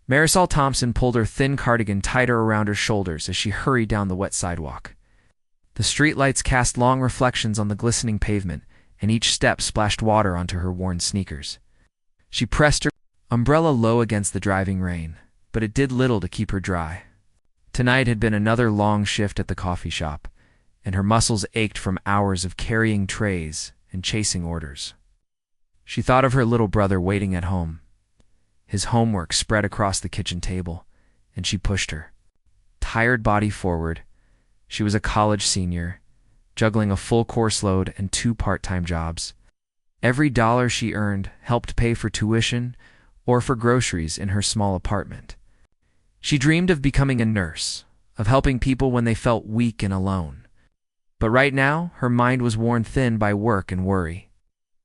Marisol Thompson pulled her thin cardigan tighter around her shoulders as she hurried down the wet sidewalk. The streetlights cast long reflections on the glistening pavement, and each step splashed water onto her worn sneakers. She pressed her umbrella low against the driving rain, but it did little to keep her dry. Tonight had been another long shift at the coffee shop, and her muscles ached from hours of carrying trays and chasing orders. She thought of her little brother waiting at home, his homework spread across the kitchen table, and she pushed her tired body forward. She was a college senior, juggling a full course load and 2 part-time jobs. Every dollar she earned helped pay for tuition or for groceries in her small apartment. She dreamed of becoming a nurse, of helping people when they felt weak and alone. But right now, her mind was worn thin by work and worry.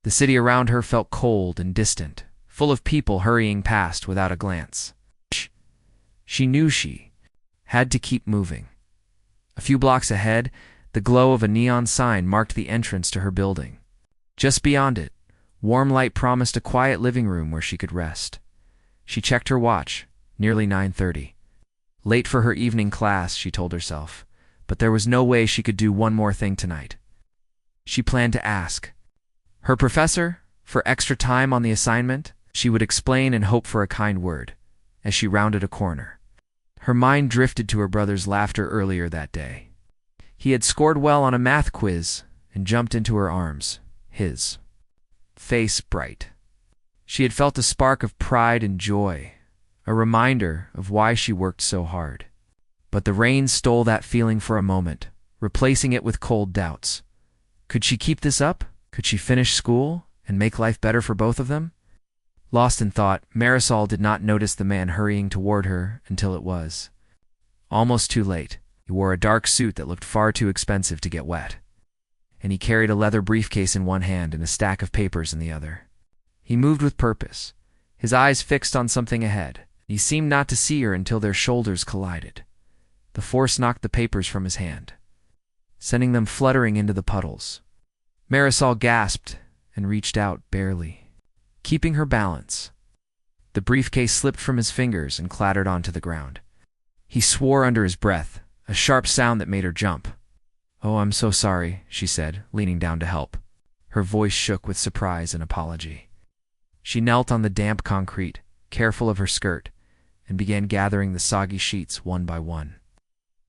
The city around her felt cold and distant, full of people hurrying past without a glance. She knew she had to keep moving. A few blocks ahead, the glow of a neon sign marked the entrance to her building. Just beyond it, warm light promised a quiet living room where she could rest. She checked her watch, nearly 9:30. Late for her evening class, she told herself, but there was no way she could do one more thing tonight. She planned to ask her professor for extra time on the assignment. She would explain and hope for a kind word as she rounded a corner. Her mind drifted to her brother's laughter earlier that day. He had scored well on a math quiz and jumped into her arms, his face bright. She had felt a spark of pride and joy, a reminder of why she worked so hard. But the rain stole that feeling for a moment, replacing it with cold doubts. Could she keep this up? Could she finish school and make life better for both of them? Lost in thought, Marisol did not notice the man hurrying toward her until it was almost too late. He wore a dark suit that looked far too expensive to get wet, and he carried a leather briefcase in one hand and a stack of papers in the other. He moved with purpose, his eyes fixed on something ahead. He seemed not to see her until their shoulders collided. The force knocked the papers from his hand, sending them fluttering into the puddles. Marisol gasped and reached out barely, keeping her balance. The briefcase slipped from his fingers and clattered onto the ground. He swore under his breath, a sharp sound that made her jump. "Oh, I'm so sorry," she said, leaning down to help. Her voice shook with surprise and apology. She knelt on the damp concrete, careful of her skirt, and began gathering the soggy sheets one by one.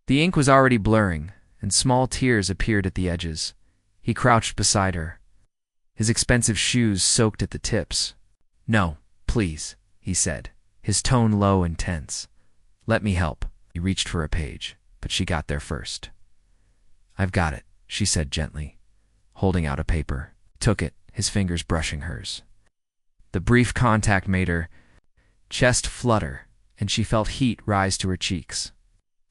The ink was already blurring, and small tears appeared at the edges. He crouched beside her, his expensive shoes soaked at the tips. "No, please," he said, his tone low and tense. "Let me help." He reached for a page, but she got there first. "I've got it," she said gently, holding out a paper. He took it, his fingers brushing hers. The brief contact made her chest flutter, and she felt heat rise to her cheeks.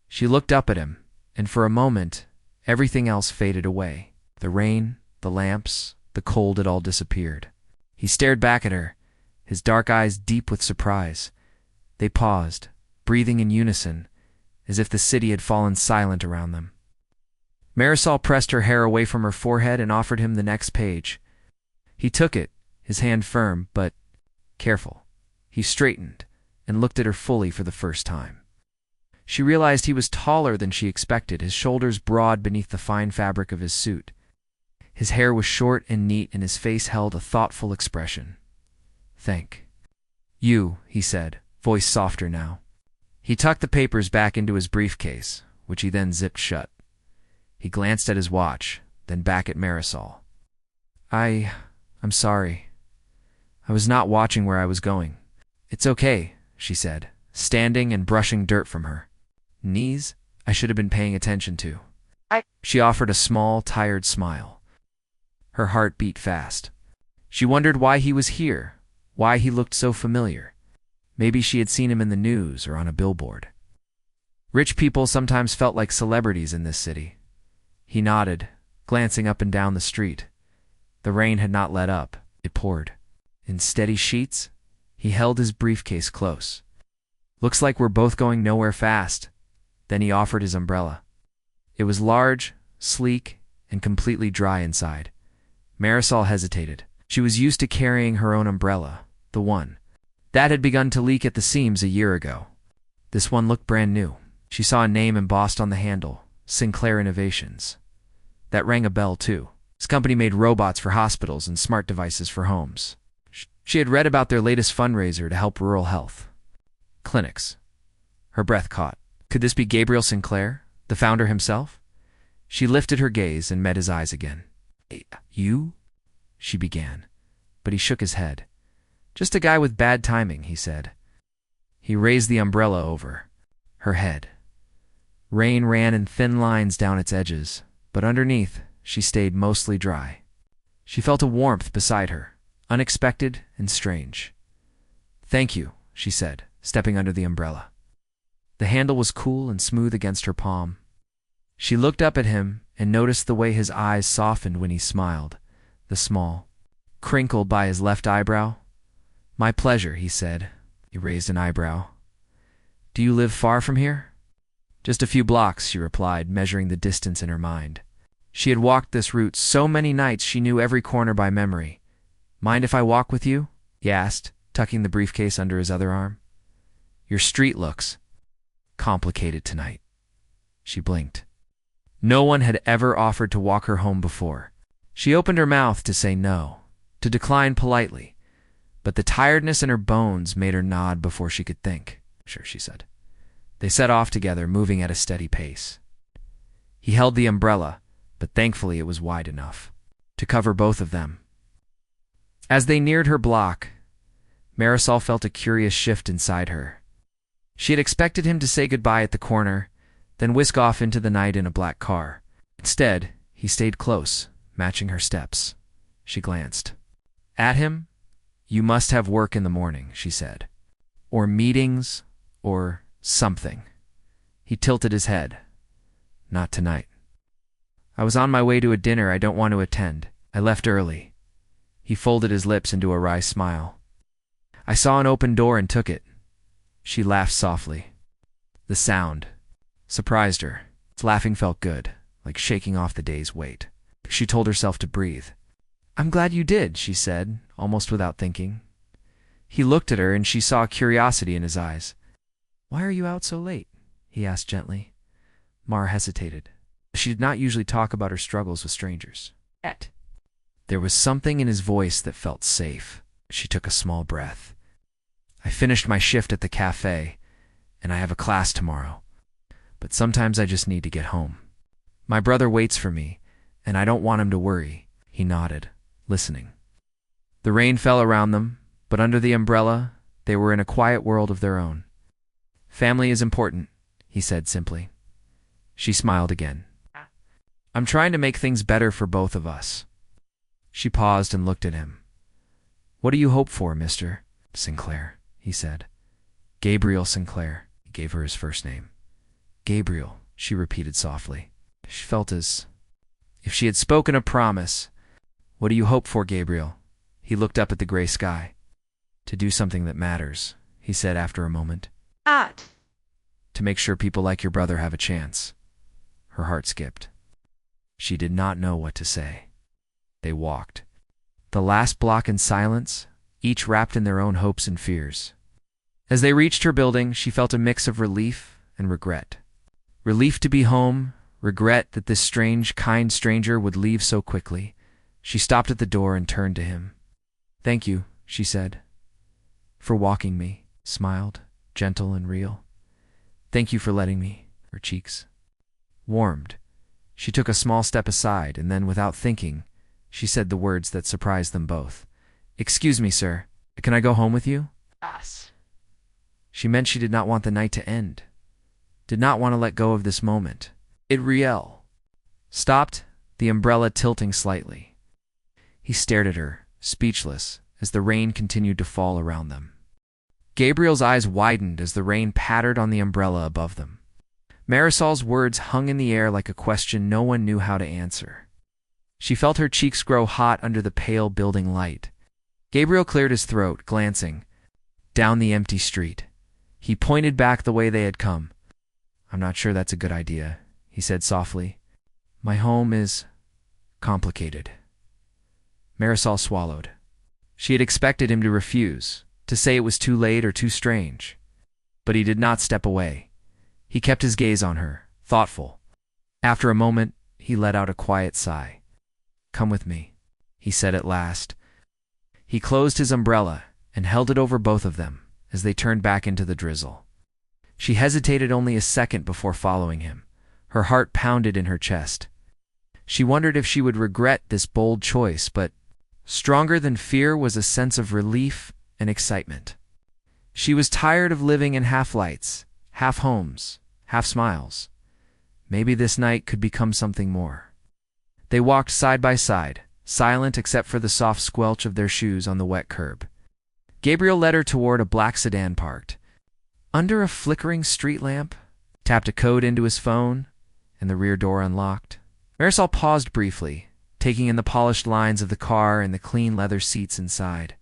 She looked up at him, and for a moment, everything else faded away. The rain, the lamps, the cold had all disappeared. He stared back at her, his dark eyes deep with surprise. They paused, breathing in unison, as if the city had fallen silent around them. Marisol pressed her hair away from her forehead and offered him the next page. He took it, his hand firm, but careful. He straightened and looked at her fully for the first time. She realized he was taller than she expected, his shoulders broad beneath the fine fabric of his suit. His hair was short and neat, and his face held a thoughtful expression. "Thank you," he said, voice softer now. He tucked the papers back into his briefcase, which he then zipped shut. He glanced at his watch, then back at Marisol. I'm sorry. I was not watching where I was going." "It's okay," she said, standing and brushing dirt from her knees. "I should have been paying attention to." She offered a small, tired smile. Her heart beat fast. She wondered why he was here, why he looked so familiar. Maybe she had seen him in the news or on a billboard. Rich people sometimes felt like celebrities in this city. He nodded, glancing up and down the street. The rain had not let up. It poured in steady sheets. He held his briefcase close. "Looks like we're both going nowhere fast." Then he offered his umbrella. It was large, sleek, and completely dry inside. Marisol hesitated. She was used to carrying her own umbrella, the one That had begun to leak at the seams a year ago. This one looked brand new. She saw a name embossed on the handle, Sinclair Innovations. That rang a bell, too. This company made robots for hospitals and smart devices for homes. She had read about their latest fundraiser to help rural health clinics. Her breath caught. Could this be Gabriel Sinclair, the founder himself? She lifted her gaze and met his eyes again. You? She began, but he shook his head. Just a guy with bad timing, he said. He raised the umbrella over her head. Rain ran in thin lines down its edges, but underneath, she stayed mostly dry. She felt a warmth beside her, unexpected and strange. Thank you, she said, stepping under the umbrella. The handle was cool and smooth against her palm. She looked up at him and noticed the way his eyes softened when he smiled, the small, crinkle by his left eyebrow. My pleasure, he said. He raised an eyebrow. Do you live far from here? Just a few blocks, she replied, measuring the distance in her mind. She had walked this route so many nights she knew every corner by memory. Mind if I walk with you? He asked, tucking the briefcase under his other arm. Your street looks complicated tonight. She blinked. No one had ever offered to walk her home before. She opened her mouth to say no, to decline politely, but the tiredness in her bones made her nod before she could think. Sure, she said. They set off together, moving at a steady pace. He held the umbrella, but thankfully it was wide enough to cover both of them. As they neared her block, Marisol felt a curious shift inside her. She had expected him to say goodbye at the corner, then whisk off into the night in a black car. Instead, he stayed close, matching her steps. She glanced at him. You must have work in the morning, she said. Or meetings, or something. He tilted his head. Not tonight. I was on my way to a dinner I don't want to attend. I left early. He folded his lips into a wry smile. I saw an open door and took it. She laughed softly. The sound surprised her. Laughing felt good, like shaking off the day's weight. She told herself to breathe. I'm glad you did, she said, almost without thinking. He looked at her and she saw curiosity in his eyes. Why are you out so late? He asked gently. Mara hesitated. She did not usually talk about her struggles with strangers. There was something in his voice that felt safe. She took a small breath. I finished my shift at the cafe, and I have a class tomorrow. But sometimes I just need to get home. My brother waits for me, and I don't want him to worry. He nodded, listening. The rain fell around them, but under the umbrella, they were in a quiet world of their own. Family is important, he said simply. She smiled again. I'm trying to make things better for both of us. She paused and looked at him. What do you hope for, Mr. Sinclair? He said. Gabriel Sinclair. He gave her his first name. Gabriel, she repeated softly. She felt as if she had spoken a promise. What do you hope for, Gabriel? He looked up at the gray sky. To do something that matters, he said after a moment. To make sure people like your brother have a chance. Her heart skipped. She did not know what to say. They walked. The last block in silence, each wrapped in their own hopes and fears. As they reached her building, she felt a mix of relief and regret. Relief to be home, regret that this strange, kind stranger would leave so quickly. She stopped at the door and turned to him. Thank you, she said, for walking me, smiled, gentle and real. Thank you for letting me. Her cheeks warmed. She took a small step aside, and then, without thinking, she said the words that surprised them both. Excuse me, sir. Can I go home with you? Yes. She meant she did not want the night to end. Did not want to let go of this moment. Riel stopped, the umbrella tilting slightly. He stared at her, speechless, as the rain continued to fall around them. Gabriel's eyes widened as the rain pattered on the umbrella above them. Marisol's words hung in the air like a question no one knew how to answer. She felt her cheeks grow hot under the pale building light. Gabriel cleared his throat, glancing down the empty street. He pointed back the way they had come. I'm not sure that's a good idea, he said softly. My home is complicated. Marisol swallowed. She had expected him to refuse, to say it was too late or too strange. But he did not step away. He kept his gaze on her, thoughtful. After a moment, he let out a quiet sigh. "Come with me," he said at last. He closed his umbrella and held it over both of them as they turned back into the drizzle. She hesitated only a second before following him. Her heart pounded in her chest. She wondered if she would regret this bold choice, but stronger than fear was a sense of relief and excitement. She was tired of living in half-lights, half-homes, half-smiles. Maybe this night could become something more. They walked side by side, silent except for the soft squelch of their shoes on the wet curb. Gabriel led her toward a black sedan parked. Under a flickering street lamp, tapped a code into his phone, and the rear door unlocked. Marisol paused briefly, taking in the polished lines of the car and the clean leather seats inside.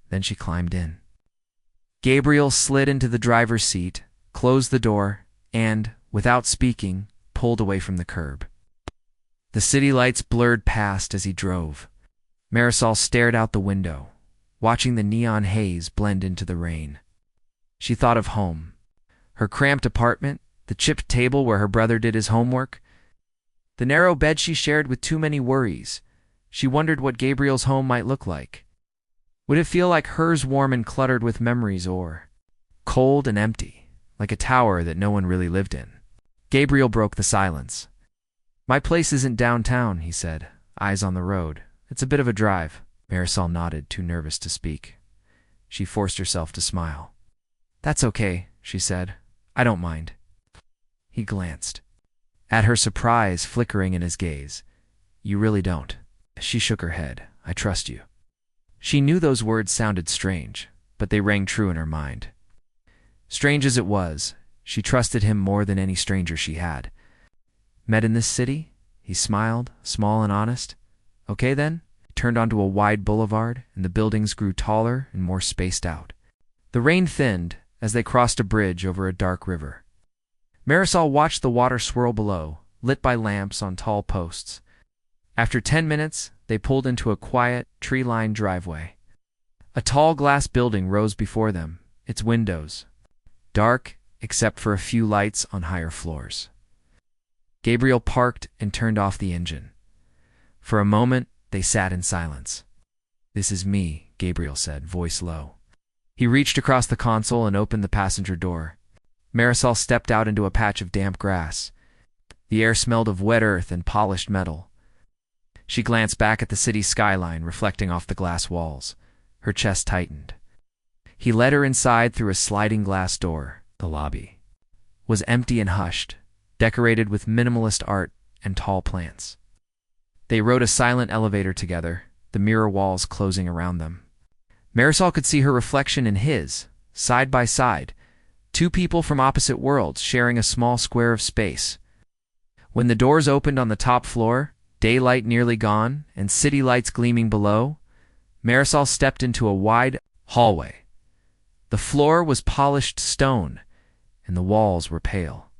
Then she climbed in. Gabriel slid into the driver's seat, closed the door, and, without speaking, pulled away from the curb. The city lights blurred past as he drove. Marisol stared out the window, watching the neon haze blend into the rain. She thought of home. Her cramped apartment, the chipped table where her brother did his homework, the narrow bed she shared with too many worries. She wondered what Gabriel's home might look like. Would it feel like hers, warm and cluttered with memories, or cold and empty, like a tower that no one really lived in? Gabriel broke the silence. "My place isn't downtown," he said, eyes on the road. "It's a bit of a drive." Marisol nodded, too nervous to speak. She forced herself to smile. "That's okay," she said. "I don't mind." He glanced at her, surprise flickering in his gaze. "You really don't?" She shook her head. "I trust you." She knew those words sounded strange, but they rang true in her mind. Strange as it was, she trusted him more than any stranger she had. "Met in this city?" He smiled, small and honest. "Okay then." He turned onto a wide boulevard, and the buildings grew taller and more spaced out. The rain thinned as they crossed a bridge over a dark river. Marisol watched the water swirl below, lit by lamps on tall posts. After 10 minutes, they pulled into a quiet, tree-lined driveway. A tall glass building rose before them, its windows dark except for a few lights on higher floors. Gabriel parked and turned off the engine. For a moment, they sat in silence. "This is me," Gabriel said, voice low. He reached across the console and opened the passenger door. Marisol stepped out into a patch of damp grass. The air smelled of wet earth and polished metal. She glanced back at the city skyline reflecting off the glass walls. Her chest tightened. He led her inside through a sliding glass door. The lobby was empty and hushed, decorated with minimalist art and tall plants. They rode a silent elevator together, the mirror walls closing around them. Marisol could see her reflection in his, side by side, two people from opposite worlds sharing a small square of space. When the doors opened on the top floor, daylight nearly gone and city lights gleaming below, Marisol stepped into a wide hallway. The floor was polished stone, and the walls were pale.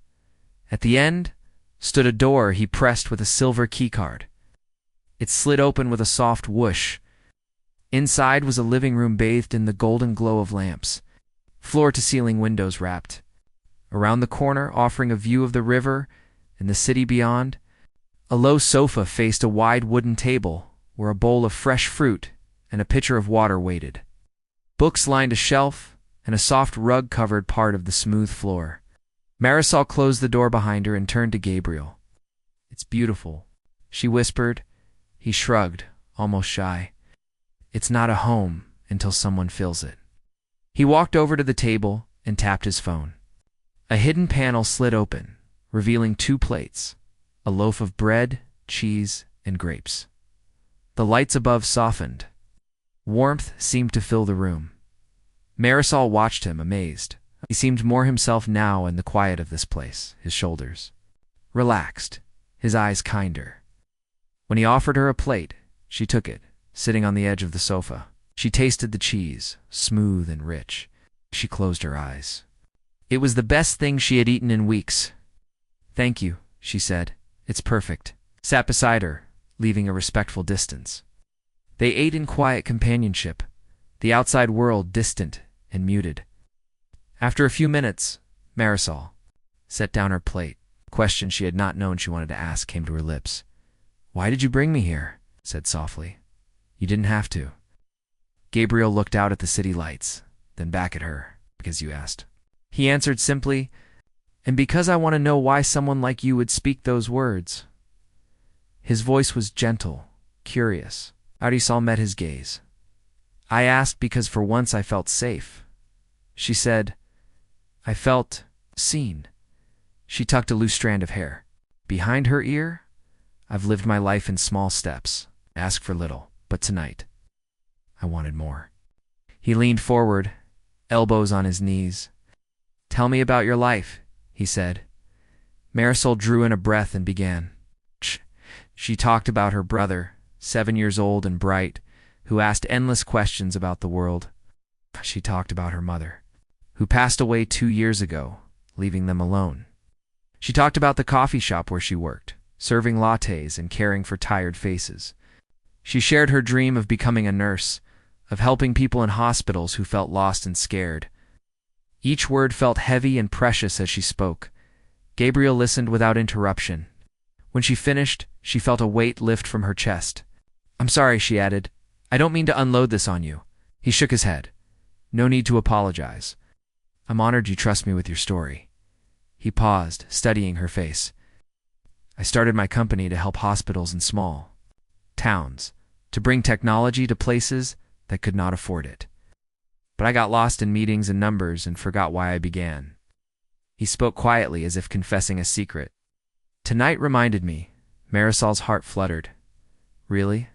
At the end stood a door he pressed with a silver keycard. It slid open with a soft whoosh. Inside was a living room bathed in the golden glow of lamps, floor-to-ceiling windows wrapped. Around the corner, offering a view of the river and the city beyond, a low sofa faced a wide wooden table where a bowl of fresh fruit and a pitcher of water waited. Books lined a shelf, and a soft rug covered part of the smooth floor. Marisol closed the door behind her and turned to Gabriel. "It's beautiful," she whispered. He shrugged, almost shy. "It's not a home until someone fills it." He walked over to the table and tapped his phone. A hidden panel slid open, revealing 2 plates, a loaf of bread, cheese, and grapes. The lights above softened. Warmth seemed to fill the room. Marisol watched him, amazed. He seemed more himself now in the quiet of this place, his shoulders relaxed, his eyes kinder. When he offered her a plate, she took it, sitting on the edge of the sofa. She tasted the cheese, smooth and rich. She closed her eyes. It was the best thing she had eaten in weeks. "Thank you," she said. "It's perfect." Sat beside her, leaving a respectful distance. They ate in quiet companionship, the outside world distant and muted. After a few minutes, Marisol set down her plate. A question she had not known she wanted to ask came to her lips. "Why did you bring me here?" said softly. "You didn't have to." Gabriel looked out at the city lights, then back at her. "Because you asked." He answered simply, "And because I want to know why someone like you would speak those words." His voice was gentle, curious. Marisol met his gaze. "I asked because for once I felt safe." She said, "I felt seen." She tucked a loose strand of hair behind her ear. "I've lived my life in small steps, asked for little, but tonight I wanted more." He leaned forward, elbows on his knees. "Tell me about your life," he said. Marisol drew in a breath and began. She talked about her brother, 7 years old and bright, who asked endless questions about the world. She talked about her mother, who passed away 2 years ago, leaving them alone. She talked about the coffee shop where she worked, serving lattes and caring for tired faces. She shared her dream of becoming a nurse, of helping people in hospitals who felt lost and scared. Each word felt heavy and precious as she spoke. Gabriel listened without interruption. When she finished, she felt a weight lift from her chest. "I'm sorry," she added. "I don't mean to unload this on you." He shook his head. "No need to apologize. I'm honored you trust me with your story." He paused, studying her face. "I started my company to help hospitals in small towns, to bring technology to places that could not afford it. But I got lost in meetings and numbers and forgot why I began." He spoke quietly as if confessing a secret. "Tonight reminded me." Marisol's heart fluttered. "Really?"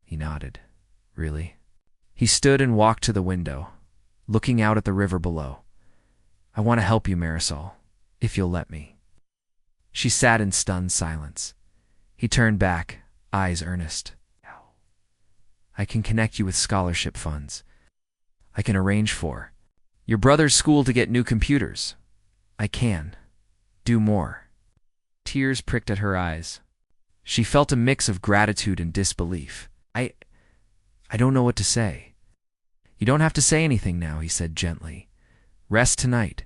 He nodded. "Really?" He stood and walked to the window, looking out at the river below. "I want to help you, Marisol, if you'll let me." She sat in stunned silence. He turned back, eyes earnest. "I can connect you with scholarship funds. I can arrange for your brother's school to get new computers. I can do more." Tears pricked at her eyes. She felt a mix of gratitude and disbelief. I don't know what to say." "You don't have to say anything now," he said gently. "Rest tonight.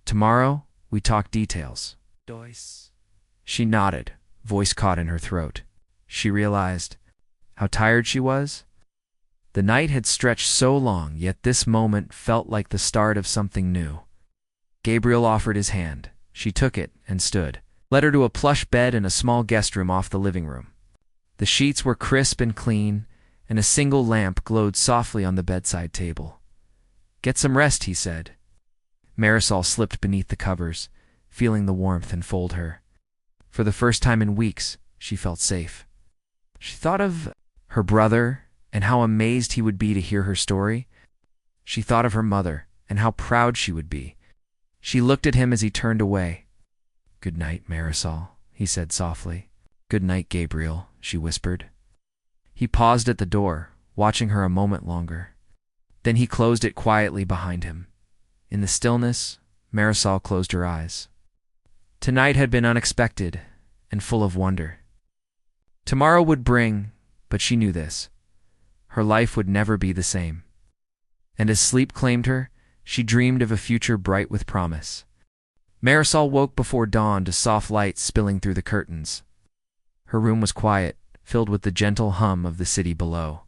Tomorrow, we talk details." She nodded, voice caught in her throat. She realized how tired she was. The night had stretched so long, yet this moment felt like the start of something new. Gabriel offered his hand. She took it and stood. Led her to a plush bed in a small guest room off the living room. The sheets were crisp and clean, and a single lamp glowed softly on the bedside table. "Get some rest," he said. Marisol slipped beneath the covers, feeling the warmth enfold her. For the first time in weeks, she felt safe. She thought of her brother and how amazed he would be to hear her story. She thought of her mother and how proud she would be. She looked at him as he turned away. "Good night, Marisol," he said softly. "Good night, Gabriel," she whispered. He paused at the door, watching her a moment longer. Then he closed it quietly behind him. In the stillness, Marisol closed her eyes. Tonight had been unexpected and full of wonder. Tomorrow would bring, but she knew this. Her life would never be the same. And as sleep claimed her, she dreamed of a future bright with promise. Marisol woke before dawn to soft light spilling through the curtains. Her room was quiet, filled with the gentle hum of the city below.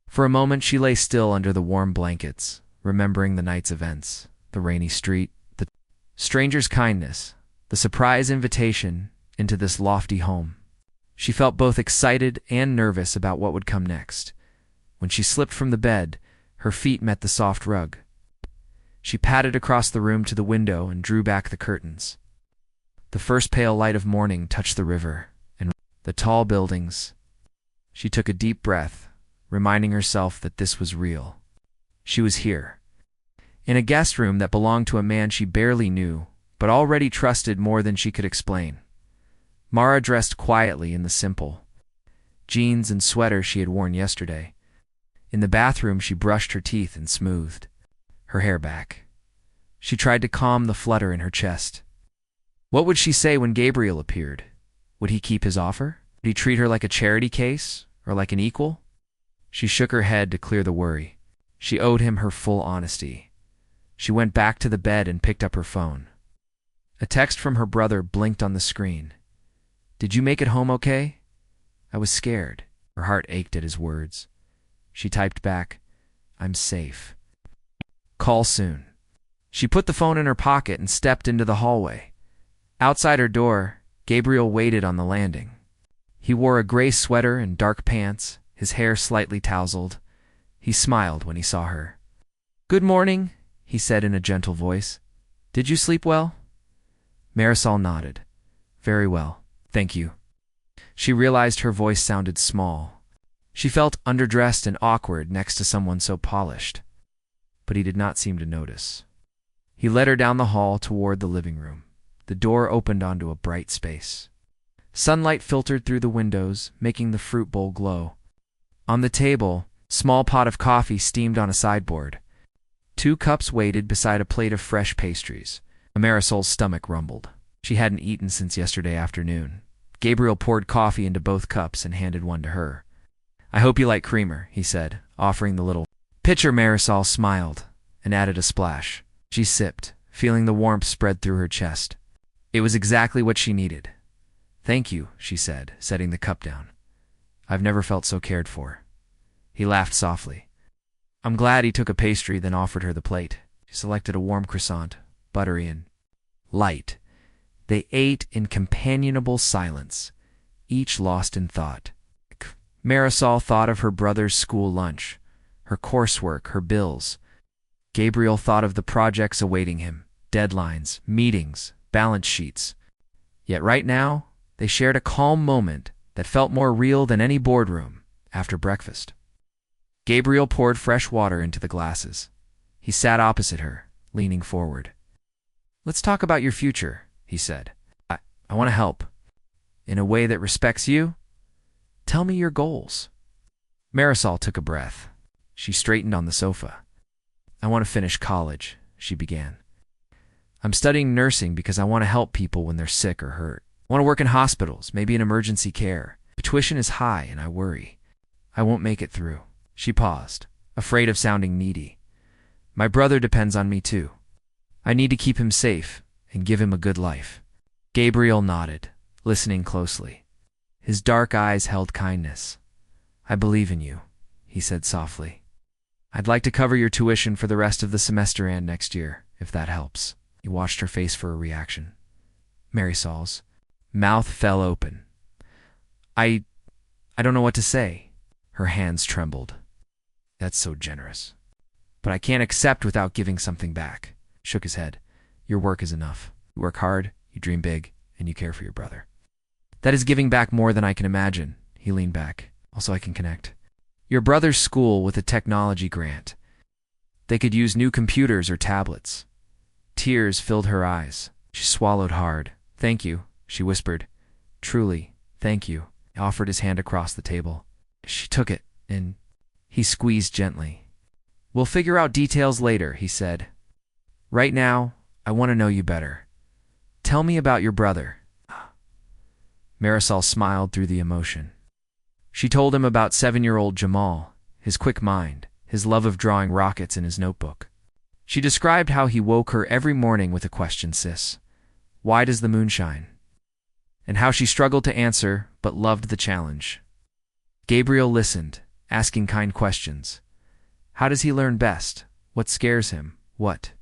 For a moment she lay still under the warm blankets, remembering the night's events, the rainy street, the stranger's kindness, the surprise invitation into this lofty home. She felt both excited and nervous about what would come next. When she slipped from the bed, her feet met the soft rug. She padded across the room to the window and drew back the curtains. The first pale light of morning touched the river and the tall buildings. She took a deep breath, reminding herself that this was real. She was here, in a guest room that belonged to a man she barely knew, but already trusted more than she could explain. Mara dressed quietly in the simple jeans and sweater she had worn yesterday. In the bathroom, she brushed her teeth and smoothed her hair back. She tried to calm the flutter in her chest. What would she say when Gabriel appeared? Would he keep his offer? Would he treat her like a charity case or like an equal? She shook her head to clear the worry. She owed him her full honesty. She went back to the bed and picked up her phone. A text from her brother blinked on the screen. "Did you make it home okay?" "I was scared." Her heart ached at his words. She typed back, "I'm safe. Call soon." She put the phone in her pocket and stepped into the hallway. Outside her door, Gabriel waited on the landing. He wore a gray sweater and dark pants, his hair slightly tousled. He smiled when he saw her. "Good morning," he said in a gentle voice. "Did you sleep well?" Marisol nodded. "Very well, thank you." She realized her voice sounded small. She felt underdressed and awkward next to someone so polished. But he did not seem to notice. He led her down the hall toward the living room. The door opened onto a bright space. Sunlight filtered through the windows, making the fruit bowl glow. On the table, a small pot of coffee steamed on a sideboard. 2 cups waited beside a plate of fresh pastries. Marisol's stomach rumbled. She hadn't eaten since yesterday afternoon. Gabriel poured coffee into both cups and handed one to her. "I hope you like creamer," he said, offering the little pitcher. Marisol smiled and added a splash. She sipped, feeling the warmth spread through her chest. It was exactly what she needed. "Thank you," she said, setting the cup down. "I've never felt so cared for." He laughed softly. "I'm glad." He took a pastry, then offered her the plate. She selected a warm croissant, buttery and light. They ate in companionable silence, each lost in thought. Marisol thought of her brother's school lunch, her coursework, her bills. Gabriel thought of the projects awaiting him, deadlines, meetings, balance sheets. Yet right now, they shared a calm moment that felt more real than any boardroom after breakfast. Gabriel poured fresh water into the glasses. He sat opposite her, leaning forward. "Let's talk about your future," he said. I want to help. In a way that respects you. Tell me your goals." Marisol took a breath. She straightened on the sofa. "I want to finish college," she began. "I'm studying nursing because I want to help people when they're sick or hurt. I want to work in hospitals, maybe in emergency care. The tuition is high and I worry I won't make it through." She paused, afraid of sounding needy. "My brother depends on me too. I need to keep him safe and give him a good life." Gabriel nodded, listening closely. His dark eyes held kindness. "I believe in you," he said softly. "I'd like to cover your tuition for the rest of the semester and next year, if that helps." He watched her face for a reaction. Marisol's mouth fell open. I don't know what to say." Her hands trembled. "That's so generous. But I can't accept without giving something back." Shook his head. "Your work is enough. You work hard, you dream big, and you care for your brother. That is giving back more than I can imagine." He leaned back. "Also, I can connect your brother's school with a technology grant. They could use new computers or tablets." Tears filled her eyes. She swallowed hard. "Thank you," she whispered. "Truly, thank you." He offered his hand across the table. She took it, and he squeezed gently. "We'll figure out details later," he said. "Right now, I want to know you better. Tell me about your brother." Marisol smiled through the emotion. She told him about 7-year-old Jamal, his quick mind, his love of drawing rockets in his notebook. She described how he woke her every morning with a question, "Sis, why does the moon shine?" And how she struggled to answer, but loved the challenge. Gabriel listened, asking kind questions. How does he learn best? What scares him? What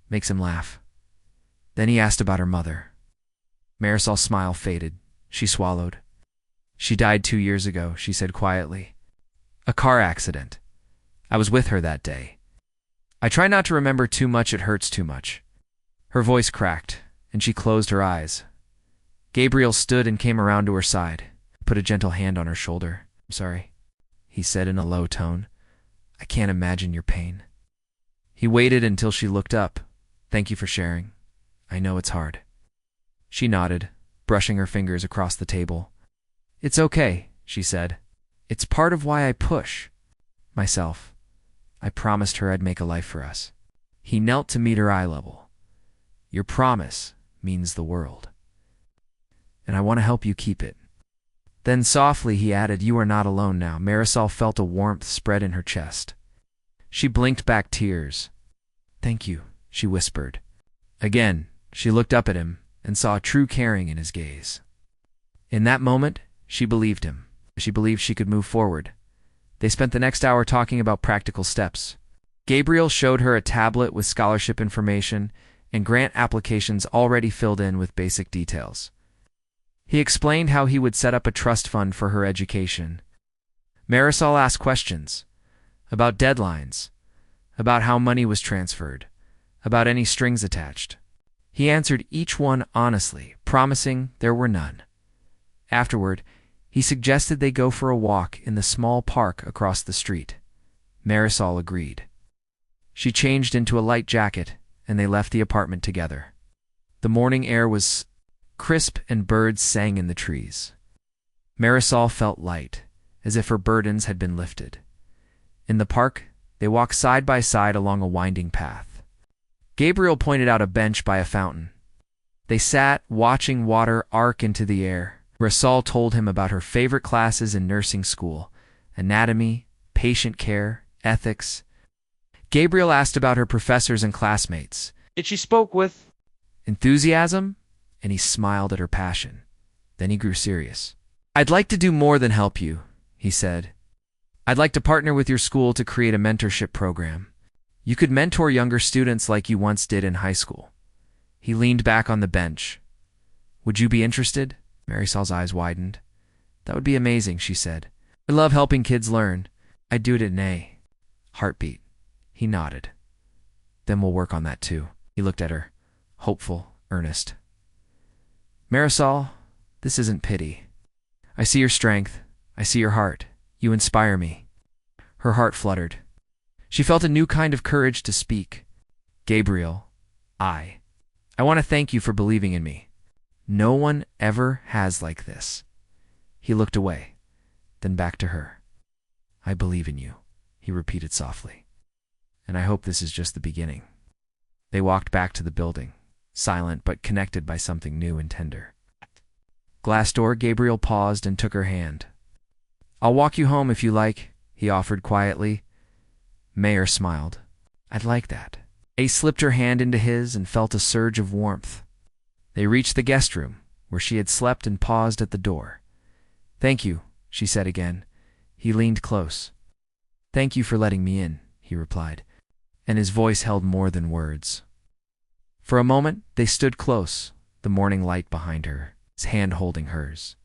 makes him laugh? Then he asked about her mother. Marisol's smile faded. She swallowed. "She died 2 years ago," she said quietly. "A car accident. I was with her that day. I try not to remember too much, it hurts too much." Her voice cracked, and she closed her eyes. Gabriel stood and came around to her side, put a gentle hand on her shoulder. "I'm sorry," he said in a low tone. "I can't imagine your pain." He waited until she looked up. "Thank you for sharing. I know it's hard." She nodded, brushing her fingers across the table. "It's okay," she said. "It's part of why I push myself. I promised her I'd make a life for us." He knelt to meet her eye level. "Your promise means the world, and I want to help you keep it." Then softly he added, "You are not alone now." Marisol felt a warmth spread in her chest. She blinked back tears. "Thank you," she whispered. Again, she looked up at him and saw true caring in his gaze. In that moment, she believed him. She believed she could move forward. They spent the next hour talking about practical steps. Gabriel showed her a tablet with scholarship information and grant applications already filled in with basic details. He explained how he would set up a trust fund for her education. Marisol asked questions about deadlines, about how money was transferred, about any strings attached. He answered each one honestly, promising there were none. Afterward, he suggested they go for a walk in the small park across the street. Marisol agreed. She changed into a light jacket, and they left the apartment together. The morning air was crisp and birds sang in the trees. Marisol felt light, as if her burdens had been lifted. In the park, they walked side by side along a winding path. Gabriel pointed out a bench by a fountain. They sat, watching water arc into the air. Marisol told him about her favorite classes in nursing school: anatomy, patient care, ethics. Gabriel asked about her professors and classmates. Did she spoke with enthusiasm? And he smiled at her passion. Then he grew serious. I'd like to do more than help you, he said. I'd like to partner with your school to create a mentorship program. You could mentor younger students like you once did in high school. He leaned back on the bench. Would you be interested? Marisol's eyes widened. That would be amazing, she said. I love helping kids learn. I'd do it in a heartbeat. He nodded. Then we'll work on that too. He looked at her, hopeful, earnest. Marisol, this isn't pity. I see your strength. I see your heart. You inspire me. Her heart fluttered. She felt a new kind of courage to speak. Gabriel, I want to thank you for believing in me. No one ever has like this. He looked away, then back to her. I believe in you, he repeated softly. And I hope this is just the beginning. They walked back to the building, silent but connected by something new and tender. Glass door, Gabriel paused and took her hand. I'll walk you home if you like, he offered quietly. Mayer smiled. I'd like that. A slipped her hand into his and felt a surge of warmth. They reached the guest room, where she had slept, and paused at the door. Thank you, she said again. He leaned close. Thank you for letting me in, he replied, and his voice held more than words. For a moment, they stood close, the morning light behind her, his hand holding hers.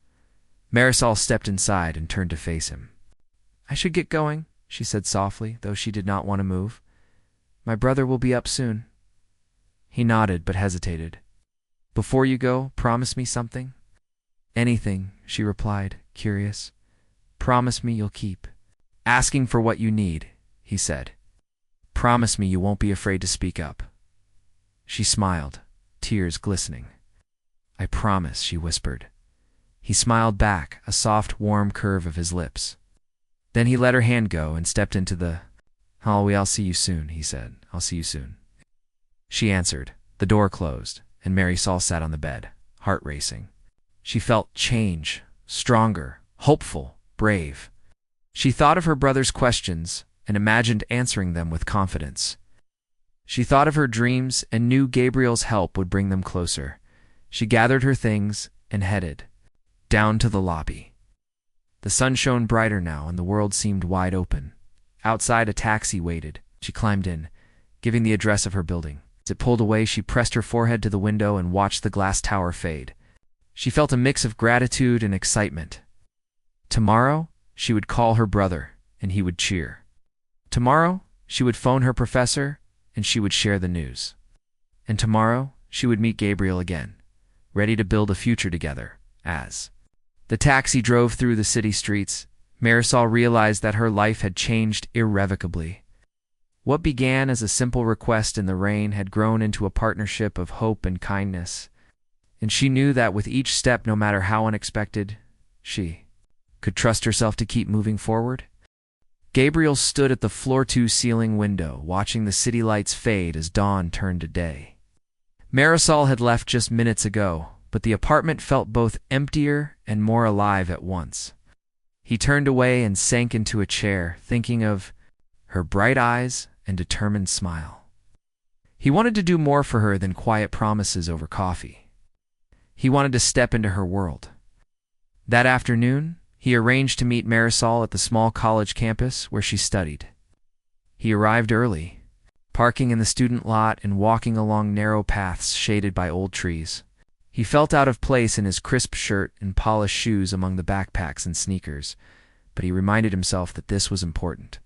Marisol stepped inside and turned to face him. I should get going, she said softly, though she did not want to move. My brother will be up soon. He nodded but hesitated. Before you go, promise me something. Anything, she replied, curious. Promise me you'll keep asking for what you need, he said. Promise me you won't be afraid to speak up. She smiled, tears glistening. I promise, she whispered. He smiled back, a soft, warm curve of his lips. Then he let her hand go and stepped into the hallway. I'll see you soon, he said. I'll see you soon. She answered. The door closed, and Marisol sat on the bed, heart racing. She felt change, stronger, hopeful, brave. She thought of her brother's questions and imagined answering them with confidence. She thought of her dreams and knew Gabriel's help would bring them closer. She gathered her things and headed down to the lobby. The sun shone brighter now, and the world seemed wide open. Outside, a taxi waited. She climbed in, giving the address of her building. As it pulled away, she pressed her forehead to the window and watched the glass tower fade. She felt a mix of gratitude and excitement. Tomorrow, she would call her brother, and he would cheer. Tomorrow, she would phone her professor, and she would share the news. And tomorrow, she would meet Gabriel again, ready to build a future together, as the taxi drove through the city streets. Marisol realized that her life had changed irrevocably. What began as a simple request in the rain had grown into a partnership of hope and kindness, and she knew that with each step, no matter how unexpected, she could trust herself to keep moving forward. Gabriel stood at the floor-to-ceiling window, watching the city lights fade as dawn turned to day. Marisol had left just minutes ago, but the apartment felt both emptier and more alive at once. He turned away and sank into a chair, thinking of her bright eyes and determined smile. He wanted to do more for her than quiet promises over coffee. He wanted to step into her world. That afternoon, he arranged to meet Marisol at the small college campus where she studied. He arrived early, parking in the student lot and walking along narrow paths shaded by old trees. He felt out of place in his crisp shirt and polished shoes among the backpacks and sneakers, but he reminded himself that this was important.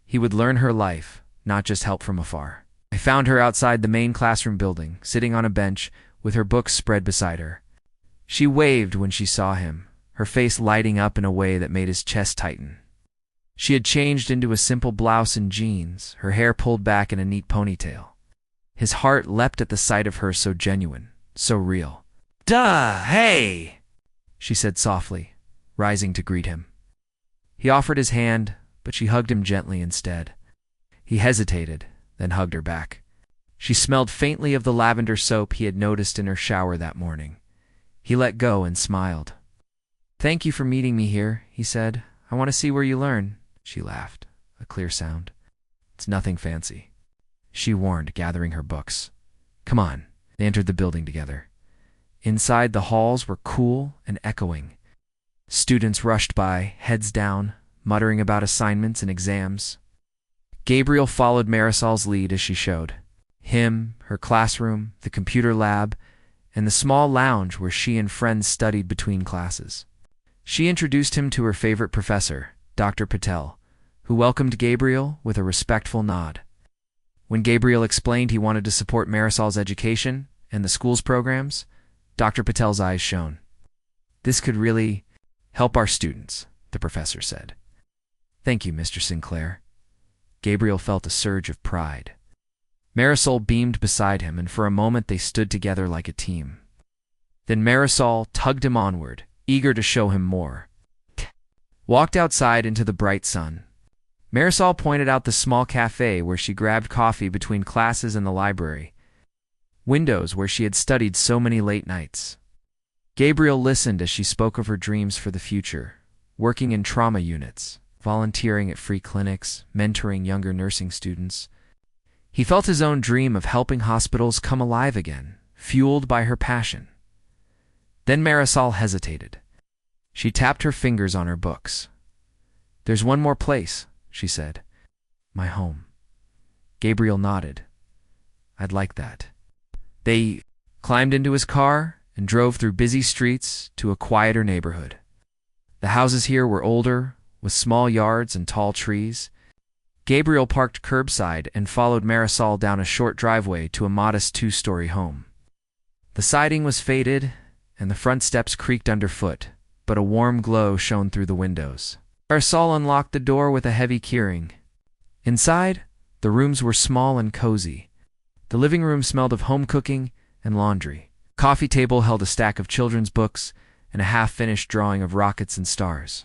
He would learn her life, not just help from afar. I found her outside the main classroom building, sitting on a bench with her books spread beside her. She waved when she saw him, her face lighting up in a way that made his chest tighten. She had changed into a simple blouse and jeans, her hair pulled back in a neat ponytail. His heart leapt at the sight of her, so genuine, so real. "Duh, hey!" she said softly, rising to greet him. He offered his hand, but she hugged him gently instead. He hesitated, then hugged her back. She smelled faintly of the lavender soap he had noticed in her shower that morning. He let go and smiled. "Thank you for meeting me here," he said. "I want to see where you learn." She laughed, a clear sound. "It's nothing fancy," she warned, gathering her books. "Come on." They entered the building together. Inside, the halls were cool and echoing. Students rushed by, heads down, muttering about assignments and exams. Gabriel followed Marisol's lead as she showed him her classroom, the computer lab, and the small lounge where she and friends studied between classes. She introduced him to her favorite professor, Dr. Patel, who welcomed Gabriel with a respectful nod. When Gabriel explained he wanted to support Marisol's education and the school's programs, Dr. Patel's eyes shone. "This could really help our students," the professor said. "Thank you, Mr. Sinclair." Gabriel felt a surge of pride. Marisol beamed beside him, and for a moment they stood together like a team. Then Marisol tugged him onward, eager to show him more. Walked outside into the bright sun. Marisol pointed out the small cafe where she grabbed coffee between classes and the library, windows where she had studied so many late nights. Gabriel listened as she spoke of her dreams for the future, working in trauma units, volunteering at free clinics, mentoring younger nursing students. He felt his own dream of helping hospitals come alive again, fueled by her passion. Then Marisol hesitated. She tapped her fingers on her books. "There's one more place," she said. "My home." Gabriel nodded. "I'd like that." They climbed into his car and drove through busy streets to a quieter neighborhood. The houses here were older, with small yards and tall trees. Gabriel parked curbside and followed Marisol down a short driveway to a modest two-story home. The siding was faded, and the front steps creaked underfoot, but a warm glow shone through the windows. Marisol unlocked the door with a heavy keyring. Inside, the rooms were small and cozy. The living room smelled of home cooking and laundry. The coffee table held a stack of children's books and a half-finished drawing of rockets and stars.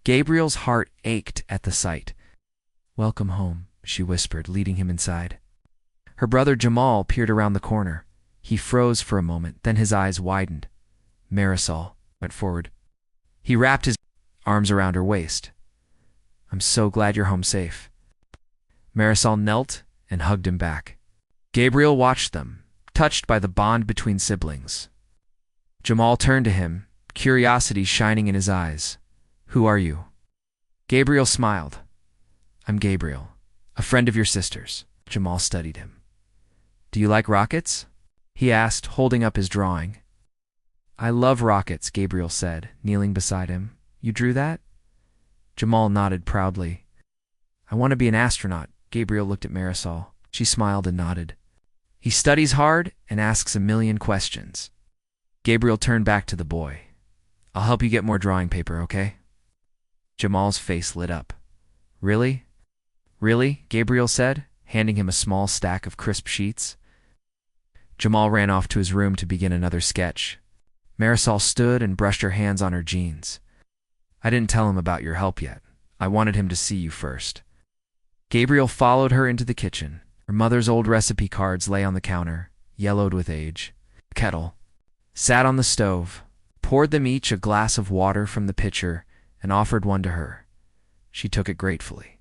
Gabriel's heart ached at the sight. "Welcome home," she whispered, leading him inside. Her brother Jamal peered around the corner. He froze for a moment, then his eyes widened. Marisol went forward. He wrapped his arms around her waist. "I'm so glad you're home safe." Marisol knelt and hugged him back. Gabriel watched them, touched by the bond between siblings. Jamal turned to him, curiosity shining in his eyes. "Who are you?" Gabriel smiled. "I'm Gabriel, a friend of your sister's." Jamal studied him. "Do you like rockets?" he asked, holding up his drawing. "I love rockets," Gabriel said, kneeling beside him. "You drew that?" Jamal nodded proudly. "I want to be an astronaut." Gabriel looked at Marisol. She smiled and nodded. "He studies hard and asks a million questions." Gabriel turned back to the boy. "I'll help you get more drawing paper, okay?" Jamal's face lit up. "Really? Really?" Gabriel said, handing him a small stack of crisp sheets. Jamal ran off to his room to begin another sketch. Marisol stood and brushed her hands on her jeans. "I didn't tell him about your help yet. I wanted him to see you first." Gabriel followed her into the kitchen. Her mother's old recipe cards lay on the counter, yellowed with age. The kettle sat on the stove, poured them each a glass of water from the pitcher, and offered one to her. She took it gratefully.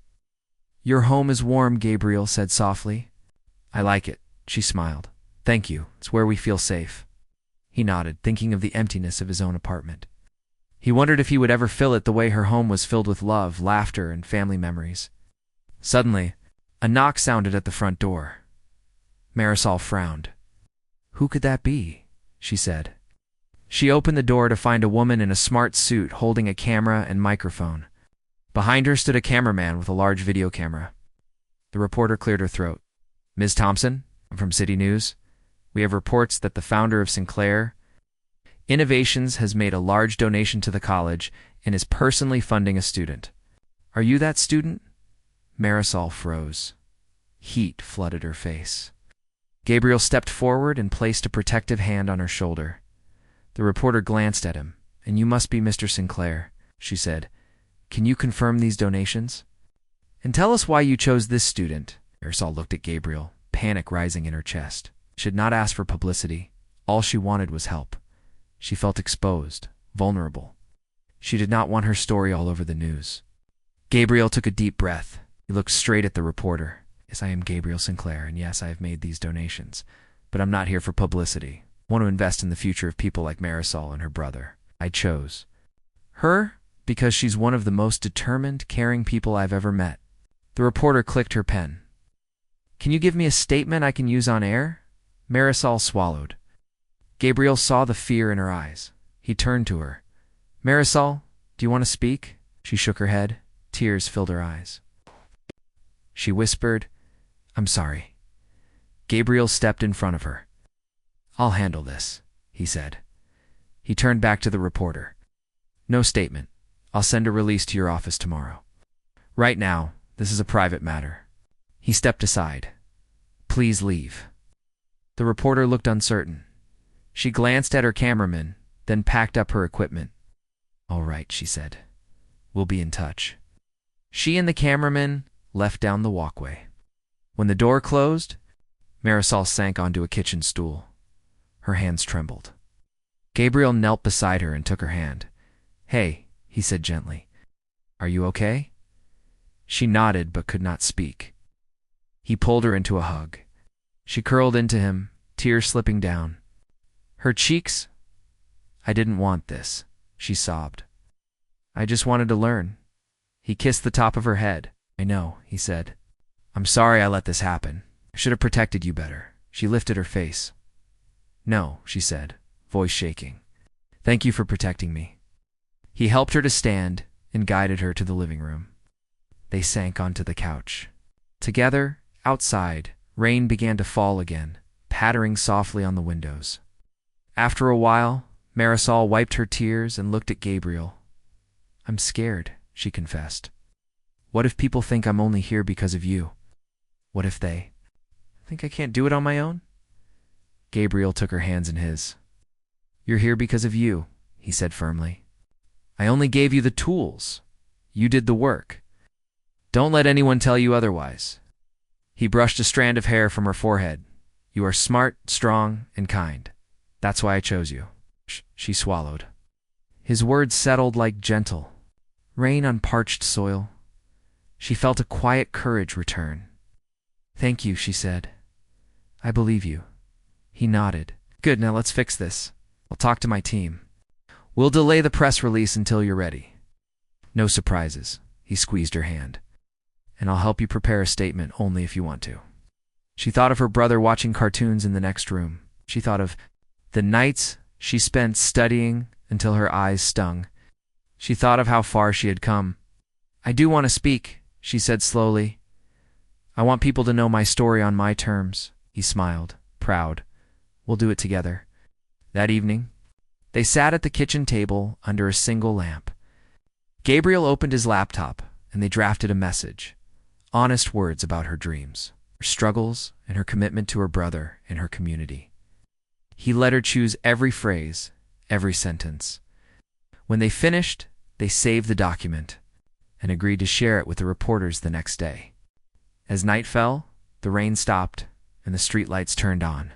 "Your home is warm," Gabriel said softly. "I like it," She smiled. Thank you. It's where we feel safe. He nodded, thinking of the emptiness of his own apartment. He wondered if he would ever fill it the way her home was filled with love, laughter, and family memories. Suddenly, a knock sounded at the front door. Marisol frowned. Who could that be? She said. She opened the door to find a woman in a smart suit holding a camera and microphone. Behind her stood a cameraman with a large video camera. The reporter cleared her throat. Ms. Thompson, I'm from City News. We have reports that the founder of Sinclair Innovations has made a large donation to the college and is personally funding a student. Are you that student? Marisol froze. Heat flooded her face. Gabriel stepped forward and placed a protective hand on her shoulder. The reporter glanced at him. And you must be Mr. Sinclair, she said. Can you confirm these donations? And tell us why you chose this student. Marisol looked at Gabriel, panic rising in her chest. She had not asked for publicity. All she wanted was help. She felt exposed, vulnerable. She did not want her story all over the news. Gabriel took a deep breath. He looked straight at the reporter. Yes, I am Gabriel Sinclair, and yes, I have made these donations. But I'm not here for publicity. I want to invest in the future of people like Marisol and her brother. I chose her because she's one of the most determined, caring people I've ever met. The reporter clicked her pen. Can you give me a statement I can use on air? Marisol swallowed. Gabriel saw the fear in her eyes. He turned to her. Marisol, do you want to speak? She shook her head. Tears filled her eyes. She whispered, I'm sorry. Gabriel stepped in front of her. I'll handle this, he said. He turned back to the reporter. No statement. I'll send a release to your office tomorrow. Right now, this is a private matter. He stepped aside. Please leave. The reporter looked uncertain. She glanced at her cameraman, then packed up her equipment. All right, she said. We'll be in touch. She and the cameraman left down the walkway. When the door closed, Marisol sank onto a kitchen stool. Her hands trembled. Gabriel knelt beside her and took her hand. Hey, he said gently. Are you okay? She nodded but could not speak. He pulled her into a hug. She curled into him, tears slipping down. Her cheeks. I didn't want this, she sobbed. I just wanted to learn. He kissed the top of her head. I know, he said. I'm sorry I let this happen. I should have protected you better. She lifted her face. No, she said, voice shaking. Thank you for protecting me. He helped her to stand and guided her to the living room. They sank onto the couch. Together, outside, rain began to fall again, pattering softly on the windows. After a while, Marisol wiped her tears and looked at Gabriel. I'm scared, she confessed. What if people think I'm only here because of you? What if they think I can't do it on my own? Gabriel took her hands in his. You're here because of you, he said firmly. I only gave you the tools. You did the work. Don't let anyone tell you otherwise. He brushed a strand of hair from her forehead. You are smart, strong, and kind. That's why I chose you. She swallowed. His words settled like gentle rain on parched soil. She felt a quiet courage return. Thank you, she said. I believe you. He nodded. Good, now let's fix this. I'll talk to my team. We'll delay the press release until you're ready. No surprises. He squeezed her hand. And I'll help you prepare a statement only if you want to. She thought of her brother watching cartoons in the next room. She thought of the nights she spent studying until her eyes stung. She thought of how far she had come. I do want to speak, she said slowly. I want people to know my story on my terms. He smiled, proud. We'll do it together. That evening, they sat at the kitchen table under a single lamp. Gabriel opened his laptop, and they drafted a message. Honest words about her dreams, her struggles, and her commitment to her brother and her community. He let her choose every phrase, every sentence. When they finished, they saved the document and agreed to share it with the reporters the next day. As night fell, the rain stopped and the streetlights turned on.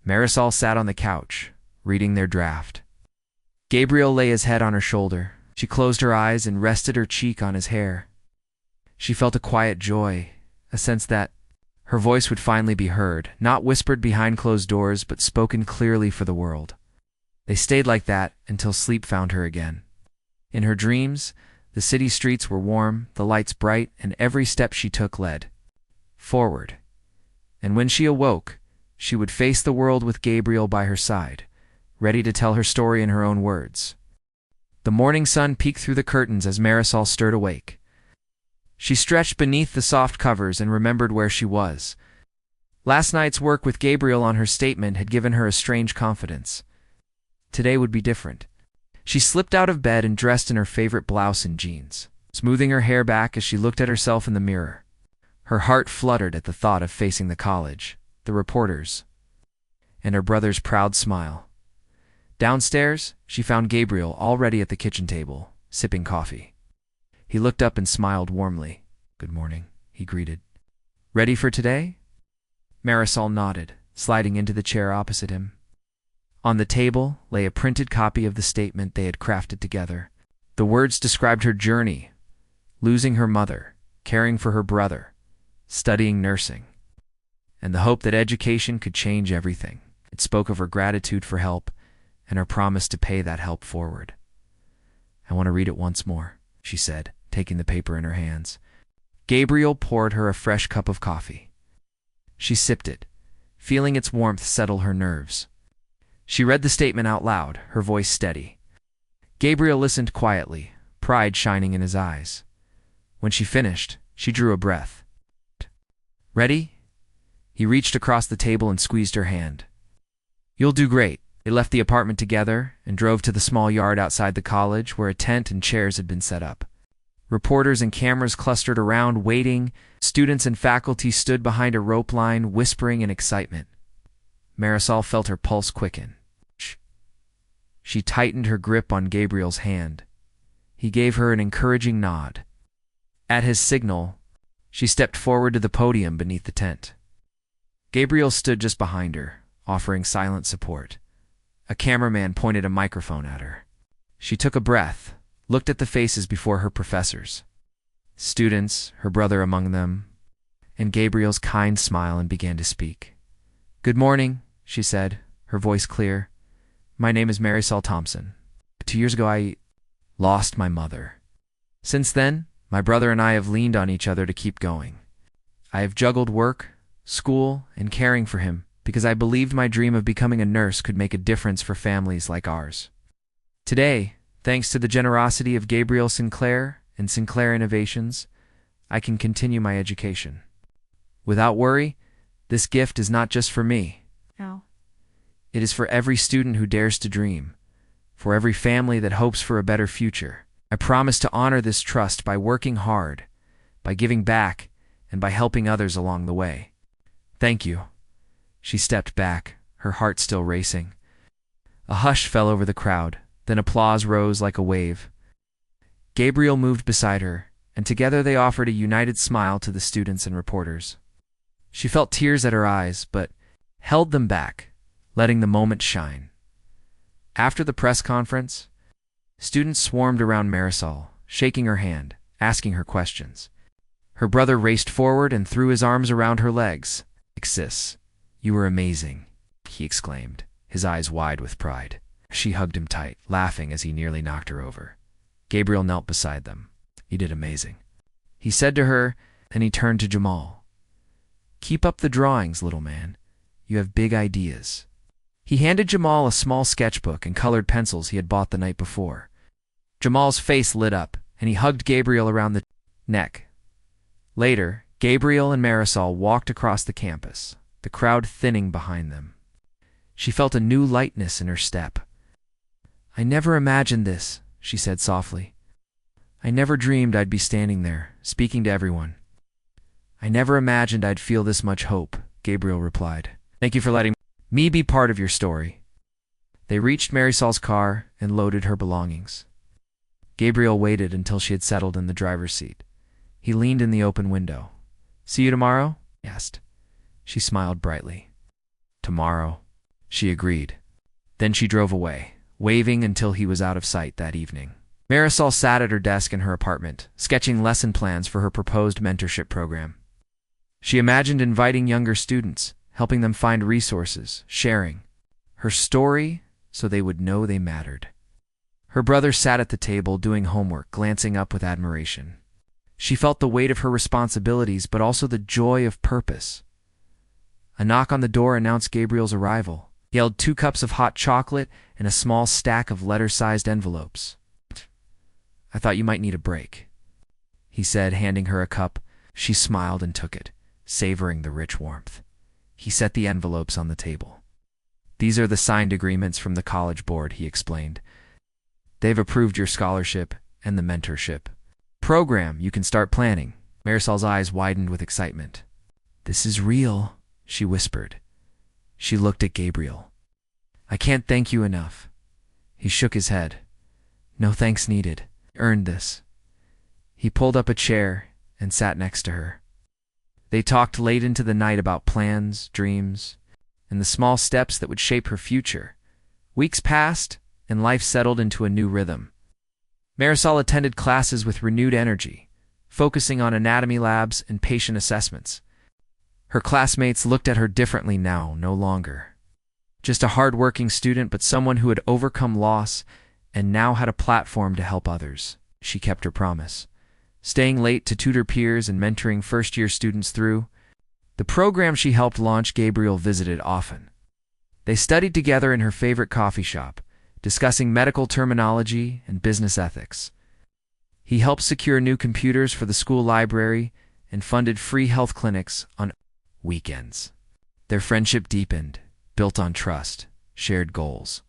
Marisol sat on the couch, reading their draft. Gabriel lay his head on her shoulder. She closed her eyes and rested her cheek on his hair. She felt a quiet joy, a sense that Her voice would finally be heard, not whispered behind closed doors, but spoken clearly for the world. They stayed like that until sleep found her again. In her dreams, the city streets were warm, the lights bright, and every step she took led forward. And when she awoke, she would face the world with Gabriel by her side, ready to tell her story in her own words. The morning sun peeked through the curtains as Marisol stirred awake. She stretched beneath the soft covers and remembered where she was. Last night's work with Gabriel on her statement had given her a strange confidence. Today would be different. She slipped out of bed and dressed in her favorite blouse and jeans, smoothing her hair back as she looked at herself in the mirror. Her heart fluttered at the thought of facing the college, the reporters, and her brother's proud smile. Downstairs, she found Gabriel already at the kitchen table, sipping coffee. He looked up and smiled warmly. "Good morning," he greeted. "Ready for today?" Marisol nodded, sliding into the chair opposite him. On the table lay a printed copy of the statement they had crafted together. The words described her journey, losing her mother, caring for her brother, studying nursing, and the hope that education could change everything. It spoke of her gratitude for help and her promise to pay that help forward. "I want to read it once more," she said, taking the paper in her hands. Gabriel poured her a fresh cup of coffee. She sipped it, feeling its warmth settle her nerves. She read the statement out loud, her voice steady. Gabriel listened quietly, pride shining in his eyes. When she finished, she drew a breath. "Ready?" He reached across the table and squeezed her hand. "You'll do great." They left the apartment together and drove to the small yard outside the college where a tent and chairs had been set up. Reporters and cameras clustered around, waiting. Students and faculty stood behind a rope line, whispering in excitement. Marisol felt her pulse quicken. She tightened her grip on Gabriel's hand. He gave her an encouraging nod. At his signal, she stepped forward to the podium beneath the tent. Gabriel stood just behind her, offering silent support. A cameraman pointed a microphone at her. She took a breath, looked at the faces before her professors, students, her brother among them, and Gabriel's kind smile, and began to speak. "Good morning," she said, her voice clear. "My name is Marisol Thompson. 2 years ago I lost my mother. Since then, my brother and I have leaned on each other to keep going. I have juggled work, school, and caring for him because I believed my dream of becoming a nurse could make a difference for families like ours. Today, thanks to the generosity of Gabriel Sinclair and Sinclair Innovations, I can continue my education. Without worry, this gift is not just for me. No. It is for every student who dares to dream, for every family that hopes for a better future. I promise to honor this trust by working hard, by giving back, and by helping others along the way. Thank you." She stepped back, her heart still racing. A hush fell over the crowd, then applause rose like a wave. Gabriel moved beside her, and together they offered a united smile to the students and reporters. She felt tears at her eyes, but held them back, letting the moment shine. After the press conference, students swarmed around Marisol, shaking her hand, asking her questions. Her brother raced forward and threw his arms around her legs. "Sis, you were amazing," he exclaimed, his eyes wide with pride. She hugged him tight, laughing as he nearly knocked her over. Gabriel knelt beside them. "You did amazing," he said to her, then he turned to Jamal. "Keep up the drawings, little man. You have big ideas." He handed Jamal a small sketchbook and colored pencils he had bought the night before. Jamal's face lit up, and he hugged Gabriel around the neck. Later, Gabriel and Marisol walked across the campus, the crowd thinning behind them. She felt a new lightness in her step. "I never imagined this," she said softly. "I never dreamed I'd be standing there, speaking to everyone." "I never imagined I'd feel this much hope," Gabriel replied. "Thank you for letting me be part of your story." They reached Marisol's car and loaded her belongings. Gabriel waited until she had settled in the driver's seat. He leaned in the open window. "See you tomorrow?" he asked. She smiled brightly. "Tomorrow," she agreed. Then she drove away, waving until he was out of sight that evening. Marisol sat at her desk in her apartment, sketching lesson plans for her proposed mentorship program. She imagined inviting younger students, helping them find resources, sharing her story so they would know they mattered. Her brother sat at the table doing homework, glancing up with admiration. She felt the weight of her responsibilities, but also the joy of purpose. A knock on the door announced Gabriel's arrival. He held 2 cups of hot chocolate and a small stack of letter-sized envelopes. "I thought you might need a break," he said, handing her a cup. She smiled and took it, savoring the rich warmth. He set the envelopes on the table. "These are the signed agreements from the college board," he explained. "They've approved your scholarship and the mentorship program. You can start planning." Marisol's eyes widened with excitement. "This is real," she whispered. She looked at Gabriel. "I can't thank you enough." He shook his head. "No thanks needed. You earned this." He pulled up a chair and sat next to her. They talked late into the night about plans, dreams, and the small steps that would shape her future. Weeks passed, and life settled into a new rhythm. Marisol attended classes with renewed energy, focusing on anatomy labs and patient assessments. Her classmates looked at her differently now, no longer just a hard-working student, but someone who had overcome loss and now had a platform to help others. She kept her promise, staying late to tutor peers and mentoring first-year students through the program she helped launch. Gabriel visited often. They studied together in her favorite coffee shop, discussing medical terminology and business ethics. He helped secure new computers for the school library and funded free health clinics on weekends. Their friendship deepened, built on trust, shared goals,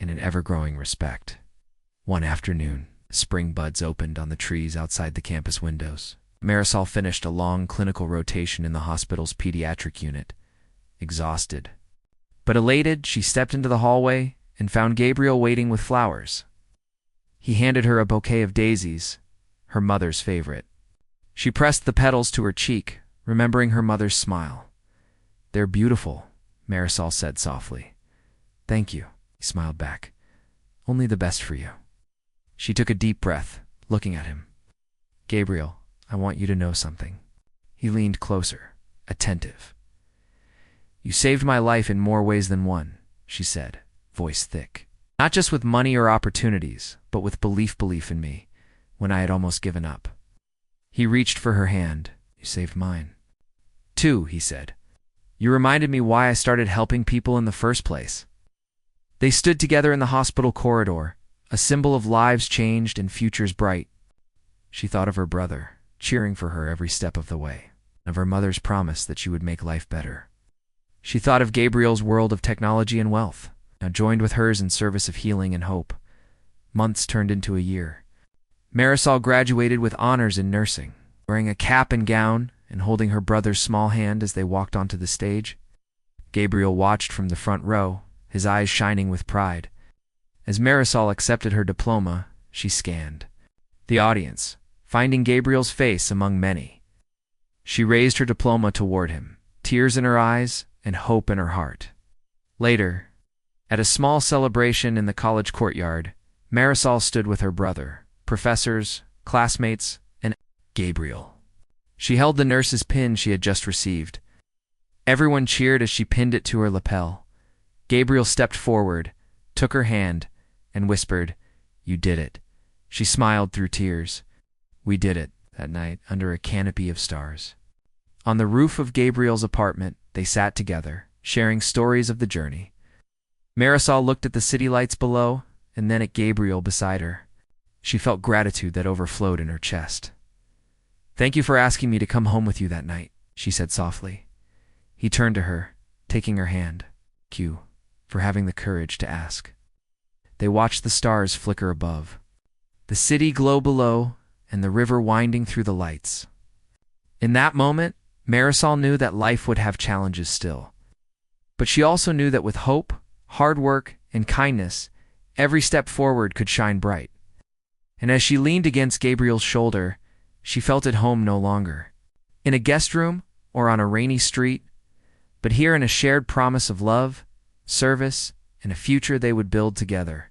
and an ever-growing respect. One afternoon, spring buds opened on the trees outside the campus windows. Marisol finished a long clinical rotation in the hospital's pediatric unit. Exhausted, but elated, she stepped into the hallway and found Gabriel waiting with flowers. He handed her a bouquet of daisies, her mother's favorite. She pressed the petals to her cheek, remembering her mother's smile. "They're beautiful," Marisol said softly. "Thank you," he smiled back. "Only the best for you." She took a deep breath, looking at him. "Gabriel, I want you to know something." He leaned closer, attentive. "You saved my life in more ways than one," she said, voice thick. "Not just with money or opportunities, but with belief in me, when I had almost given up." He reached for her hand. "You saved mine, too," he said. "You reminded me why I started helping people in the first place." They stood together in the hospital corridor, a symbol of lives changed and futures bright. She thought of her brother, cheering for her every step of the way, of her mother's promise that she would make life better. She thought of Gabriel's world of technology and wealth, now joined with hers in service of healing and hope. Months turned into a year. Marisol graduated with honors in nursing, wearing a cap and gown and holding her brother's small hand as they walked onto the stage. Gabriel watched from the front row, his eyes shining with pride. As Marisol accepted her diploma, she scanned the audience, finding Gabriel's face among many. She raised her diploma toward him, tears in her eyes and hope in her heart. Later, at a small celebration in the college courtyard, Marisol stood with her brother, professors, classmates, and Gabriel. She held the nurse's pin she had just received. Everyone cheered as she pinned it to her lapel. Gabriel stepped forward, took her hand, and whispered, "You did it." She smiled through tears. "We did it," that night, under a canopy of stars. On the roof of Gabriel's apartment, they sat together, sharing stories of the journey. Marisol looked at the city lights below, and then at Gabriel beside her. She felt gratitude that overflowed in her chest. "Thank you for asking me to come home with you that night," she said softly. He turned to her, taking her hand. "Thank you for having the courage to ask." They watched the stars flicker above, the city glow below, and the river winding through the lights. In that moment, Marisol knew that life would have challenges still. But she also knew that with hope, hard work, and kindness, every step forward could shine bright. And as she leaned against Gabriel's shoulder, she felt at home no longer in a guest room or on a rainy street, but here in a shared promise of love, service, and a future they would build together.